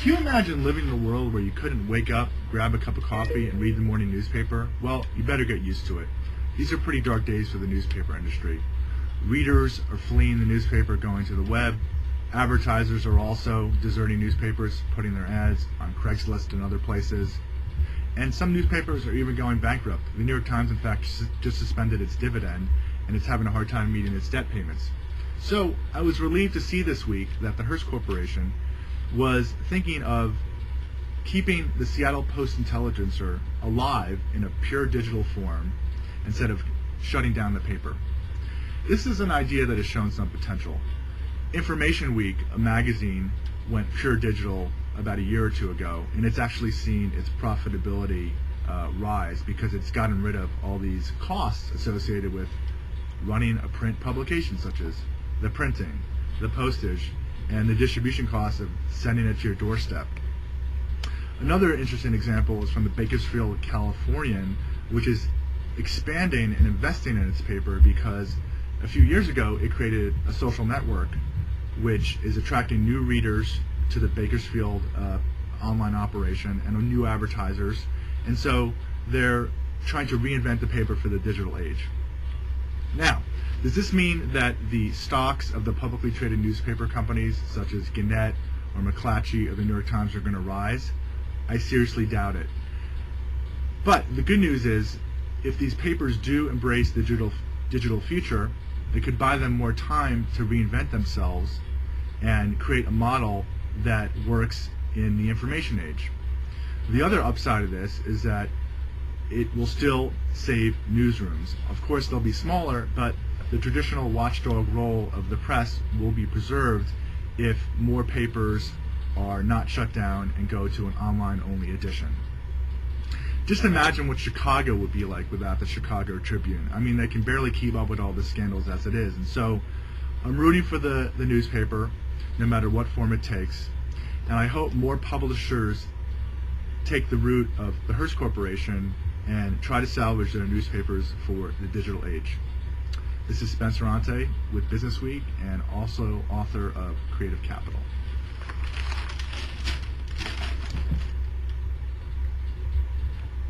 Can you imagine living in a world where you couldn't wake up, grab a cup of coffee, and read the morning newspaper? Well, you better get used to it. These are pretty dark days for the newspaper industry. Readers are fleeing the newspaper, going to the web. Advertisers are also deserting newspapers, putting their ads on Craigslist and other places. And some newspapers are even going bankrupt. The New York Times, in fact, just suspended its dividend, and it's having a hard time meeting its debt payments. So I was relieved to see this week that the Hearst Corporation was thinking of keeping the Seattle Post-Intelligencer alive in a pure digital form instead of shutting down the paper. This is an idea that has shown some potential. Information Week, a magazine, went pure digital about a year or two ago, and it's actually seen its profitability rise because it's gotten rid of all these costs associated with running a print publication, such as the printing, the postage, and the distribution costs of sending it to your doorstep. Another interesting example is from the Bakersfield Californian, which is expanding and investing in its paper because a few years ago it created a social network which is attracting new readers to the Bakersfield online operation and new advertisers, and so they're trying to reinvent the paper for the digital age. Now, does this mean that the stocks of the publicly traded newspaper companies such as Gannett or McClatchy or the New York Times are going to rise? I seriously doubt it. But the good news is, if these papers do embrace the digital future, it could buy them more time to reinvent themselves and create a model that works in the information age. The other upside of this is that it will still save newsrooms. Of course, they'll be smaller, but the traditional watchdog role of the press will be preserved if more papers are not shut down and go to an online-only edition. Just imagine what Chicago would be like without the Chicago Tribune. I mean, they can barely keep up with all the scandals as it is. And so I'm rooting for the newspaper, no matter what form it takes. And I hope more publishers take the route of the Hearst Corporation and try to salvage their newspapers for the digital age. This is Spencer Ante with Business Week and also author of Creative Capital.